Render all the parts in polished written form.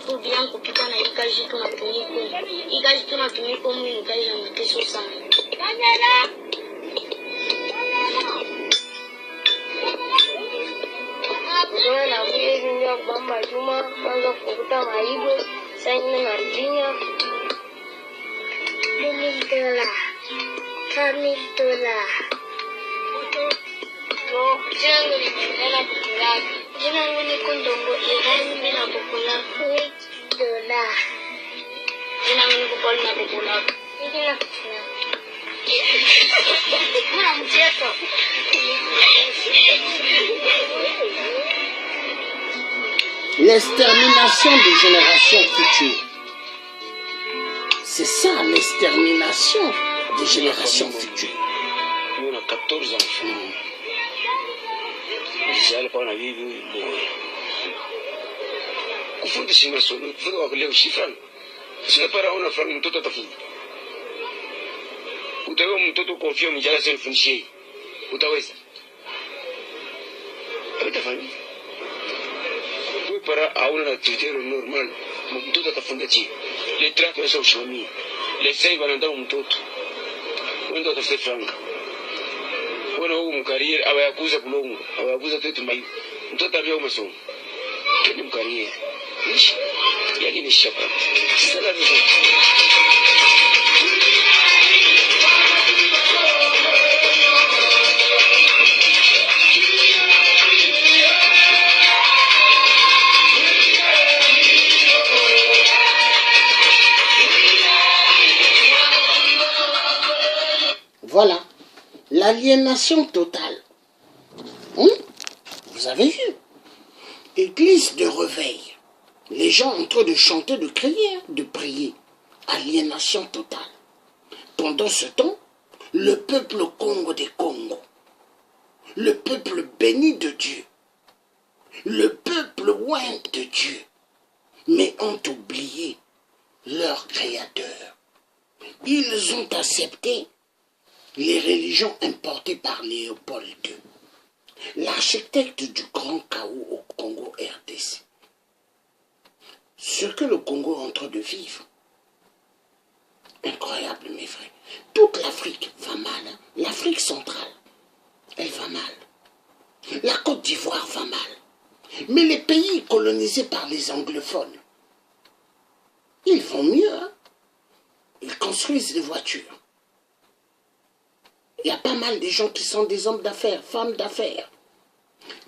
kurudia kupita na ikaji tunatumiko. Ikaji tunatumiko mimi ikaji na mateso sana. Ndio na vile ndio bamba Juma kwanza kukuta maibo sasa na Ardinya. $1000. $1000. No, jangu ni nenda kukula. Jangu ni kondongo Iran na kukula $8. Jangu ni kukula na kukula. Ndio na. Kuna mchezo. L'extermination des générations futures. C'est ça, l'extermination des générations futures. On a 14 enfants. J'ai pas envie de kufundisha masomo, kufunza wakulea ushifrani. Sio para una frani mtoto atafunza. Utawewe mtoto confia mjana sio fundishie. Utaweza? Utafanya. Wewe para hauna titero normal. Mtoto atafunza chi. Le trato ya ushimamia. Le sai wanaenda mtoto. Wenda utafuta franga. Wana huu mkariere abayakuza kulongo, abayakuza tetu mai. Mtoto abia masomo. Ni mkariere. Nishi. Yali ni shapa. Sala ni. Voilà, l'aliénation totale. Vous avez vu? Église de réveil. Les gens en train de chanter, de crier, de prier. Aliénation totale. Pendant ce temps, le peuple Congo des Congos, le peuple béni de Dieu, le peuple loin de Dieu, mais ont oublié leur Créateur. Ils ont accepté les religions importées par Léopold II, l'architecte du grand chaos au Congo RDC. Ce que le Congo est en train de vivre, incroyable mes frères. Toute l'Afrique va mal. Hein? L'Afrique centrale, elle va mal. La Côte d'Ivoire va mal. Mais les pays colonisés par les anglophones, ils vont mieux. Hein? Ils construisent des voitures. Il y a pas mal de gens qui sont des hommes d'affaires, femmes d'affaires.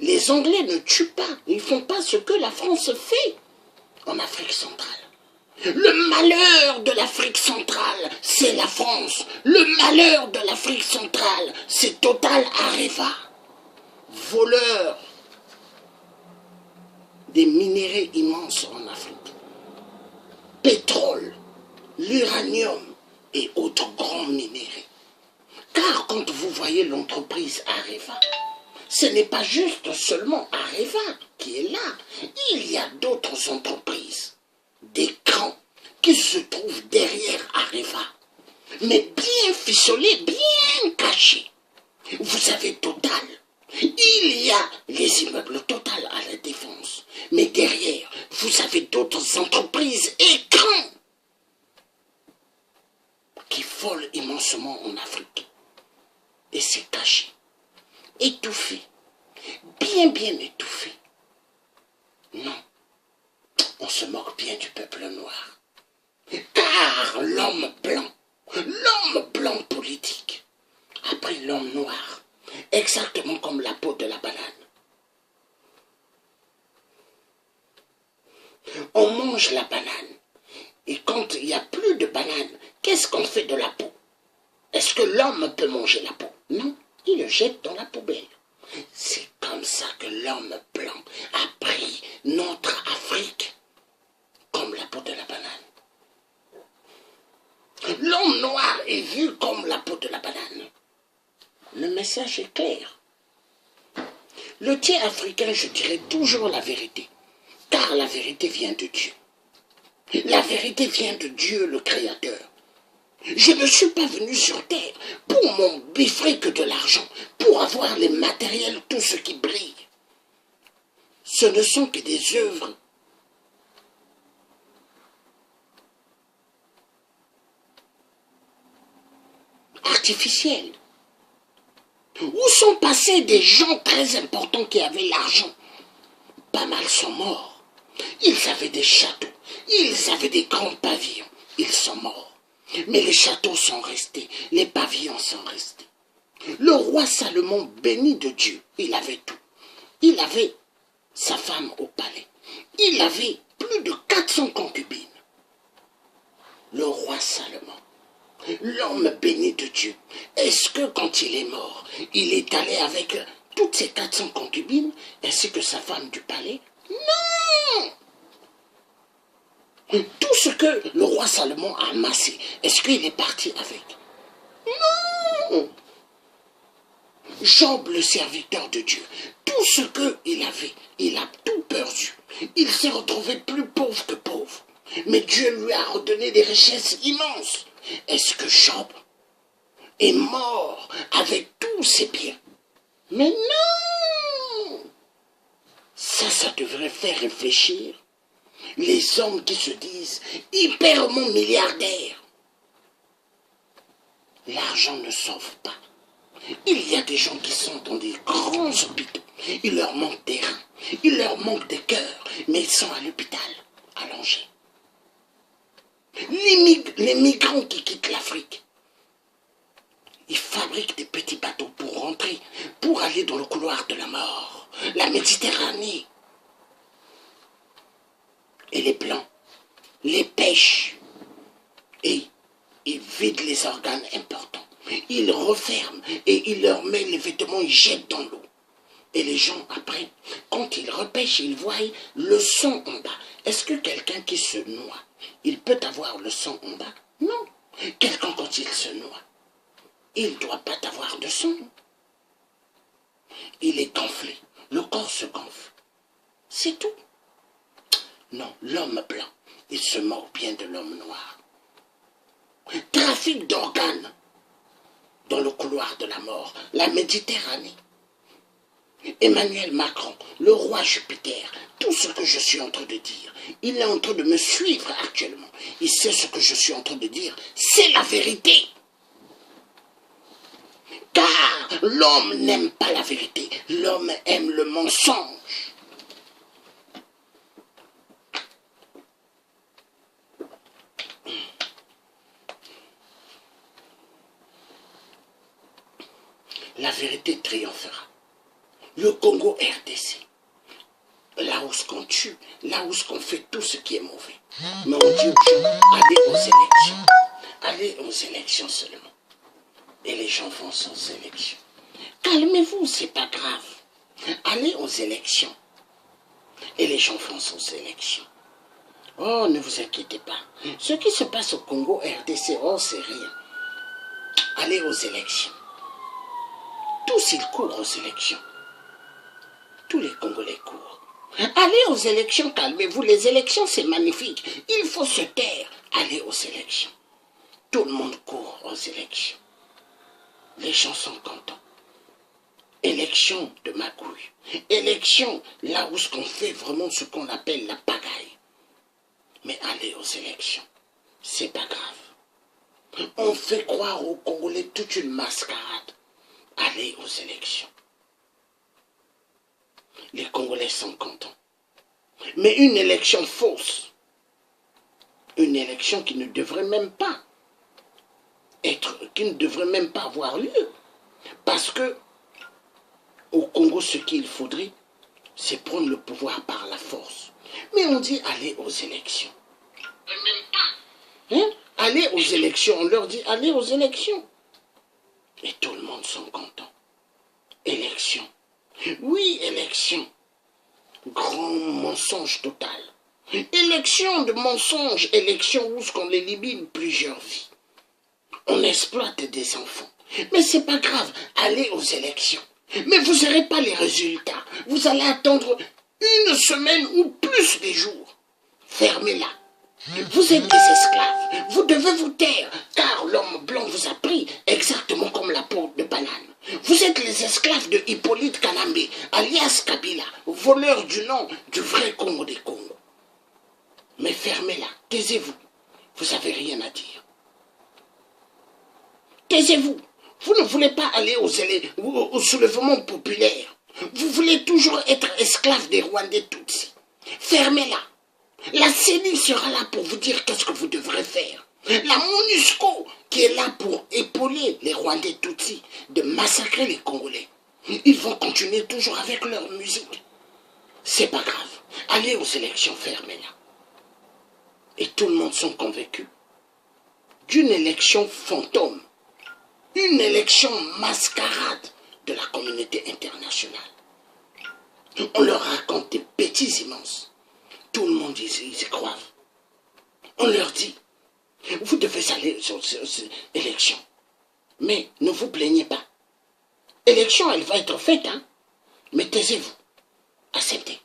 Les Anglais ne tuent pas, ils ne font pas ce que la France fait en Afrique centrale. Le malheur de l'Afrique centrale, c'est la France. Le malheur de l'Afrique centrale, c'est Total Areva. Voleur des minéraux immenses en Afrique. Pétrole, l'uranium et autres grands minéraux. Car quand vous voyez l'entreprise Areva, ce n'est pas juste seulement Areva qui est là. Il y a d'autres entreprises, des crans qui se trouvent derrière Areva, mais bien ficelés, bien cachés. Vous avez Total. Il y a les immeubles Total à la Défense, mais derrière, vous avez d'autres entreprises écrans qui volent immensement en Afrique. Et c'est caché, étouffé, bien étouffé. Non, on se moque bien du peuple noir. Car l'homme blanc politique, a pris l'homme noir, exactement comme la peau de la banane. On mange la banane, et quand il n'y a plus de banane, qu'est-ce qu'on fait de la peau? Est-ce que l'homme peut manger la peau? Non, il le jette dans la poubelle. C'est comme ça que l'homme blanc a pris notre Afrique comme la peau de la banane. L'homme noir est vu comme la peau de la banane. Le message est clair. Le Dieu africain, je dirais toujours la vérité, car la vérité vient de Dieu. La vérité vient de Dieu, le Créateur. Je ne suis pas venu sur terre pour m'embiffrer que de l'argent, pour avoir les matériels, tout ce qui brille. Ce ne sont que des œuvres artificielle. Où sont passés des gens très importants qui avaient l'argent? Pas mal sont morts. Ils avaient des châteaux, ils avaient des grands pavillons, ils sont morts. Mais les châteaux sont restés, les pavillons sont restés. Le roi Salomon, béni de Dieu, il avait tout. Il avait sa femme au palais. Il avait plus de 400 concubines. Le roi Salomon, l'homme béni de Dieu, est-ce que quand il est mort, il est allé avec toutes ses 400 concubines ainsi que sa femme du palais? Non! Tout ce que le roi Salomon a amassé, est-ce qu'il est parti avec? Non! Job, le serviteur de Dieu, tout ce qu'il avait, il a tout perdu. Il s'est retrouvé plus pauvre que pauvre. Mais Dieu lui a redonné des richesses immenses. Est-ce que Job est mort avec tous ses biens? Mais non! Ça devrait faire réfléchir les hommes qui se disent hyperment milliardaires. L'argent ne sauve pas. Il y a des gens qui sont dans des grands hôpitaux. Il leur manque des reins, il leur manque des cœurs, mais ils sont à l'hôpital, allongés. Les migrants qui quittent l'Afrique, ils fabriquent des petits bateaux pour rentrer, pour aller dans le couloir de la mort, la Méditerranée. Et les Blancs les pêchent et ils vident les organes importants. Ils referment et ils leur mettent les vêtements, ils jettent dans l'eau. Et les gens, après, quand ils repêchent, ils voient le sang en bas. Est-ce que quelqu'un qui se noie, il peut avoir le sang en bas? Non. Quelqu'un, quand il se noie, il ne doit pas avoir de sang. Il est gonflé. Le corps se gonfle. C'est tout. Non, l'homme blanc, il se moque bien de l'homme noir. Trafic d'organes dans le couloir de la mort, la Méditerranée. Emmanuel Macron, le roi Jupiter, tout ce que je suis en train de dire, il est en train de me suivre actuellement. Il sait ce que je suis en train de dire, c'est la vérité. Car l'homme n'aime pas la vérité, l'homme aime le mensonge. La vérité triomphera. Le Congo RDC, là où ce qu'on tue, là où ce qu'on fait tout ce qui est mauvais. Mais on dit aux gens, allez aux élections. Allez aux élections seulement. Et les gens vont sans élections. Calmez-vous, c'est pas grave. Allez aux élections. Et les gens vont sans élections. Oh, ne vous inquiétez pas. Ce qui se passe au Congo RDC, oh, c'est rien. Allez aux élections. Tous ils courent aux élections. Tous les Congolais courent. Allez aux élections, calmez-vous. Les élections, c'est magnifique. Il faut se taire. Allez aux élections. Tout le monde court aux élections. Les gens sont contents. Élection de magouille. Élection, là où ce qu'on fait vraiment ce qu'on appelle la pagaille. Mais allez aux élections. C'est pas grave. On fait croire aux Congolais toute une mascarade. Allez aux élections. Les Congolais sont contents. Mais une élection fausse, une élection qui ne devrait même pas avoir lieu. Parce que au Congo, ce qu'il faudrait, c'est prendre le pouvoir par la force. Mais on dit allez aux élections. Hein? Allez aux élections, on leur dit allez aux élections. Et tout le monde sont contents. Élection. Oui, élection. Grand mensonge total. Élection de mensonges, élection où on élimine plusieurs vies. On exploite des enfants. Mais c'est pas grave, allez aux élections. Mais vous n'aurez pas les résultats. Vous allez attendre une semaine ou plus des jours. Fermez-la. Vous êtes des esclaves. Vous devez vous taire, car l'homme blanc vous a pris exactement comme la peau de banane. Vous êtes les esclaves de Hippolyte Kalambe, alias Kabila, voleur du nom du vrai Congo des Congos. Mais fermez-la, taisez-vous. Vous n'avez rien à dire. Taisez-vous. Vous ne voulez pas aller au soulèvement populaire. Vous voulez toujours être esclave des Rwandais Tutsis. Fermez-la. La CENI sera là pour vous dire qu'est-ce que vous devrez faire. La MONUSCO qui est là pour épauler les Rwandais Tutsis de massacrer les Congolais. Ils vont continuer toujours avec leur musique. C'est pas grave. Allez aux élections, fermez-la. Et tout le monde sont convaincus d'une élection fantôme. Une élection mascarade de la communauté internationale. On leur raconte des bêtises immenses. Tout le monde ils y croient. On leur dit, vous devez aller aux élections. Mais ne vous plaignez pas. L'élection, elle va être faite, hein. Mais taisez-vous. Acceptez.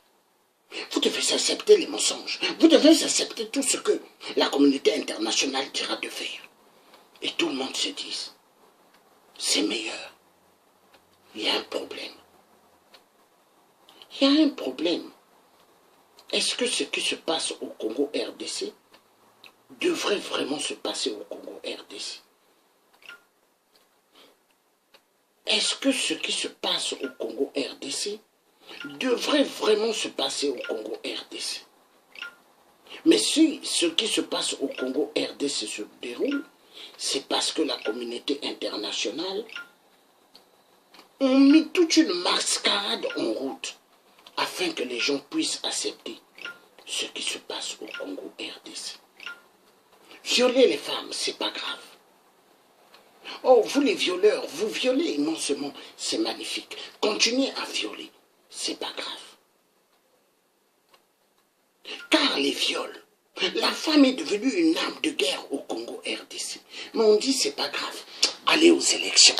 Vous devez accepter les mensonges. Vous devez accepter tout ce que la communauté internationale dira de faire. Et tout le monde se dit, c'est meilleur. Il y a un problème. Il y a un problème. Est-ce que ce qui se passe au Congo RDC devrait vraiment se passer au Congo RDC? Est-ce que ce qui se passe au Congo RDC devrait vraiment se passer au Congo RDC? Mais si ce qui se passe au Congo RDC se déroule, c'est parce que la communauté internationale a mis toute une mascarade en route afin que les gens puissent accepter ce qui se passe au Congo RDC. Violer les femmes, c'est pas grave. Oh, vous les violeurs, vous violez immensément, c'est magnifique. Continuez à violer, c'est pas grave. Car les viols, la femme est devenue une arme de guerre au Congo RDC. Mais on dit c'est pas grave, allez aux élections.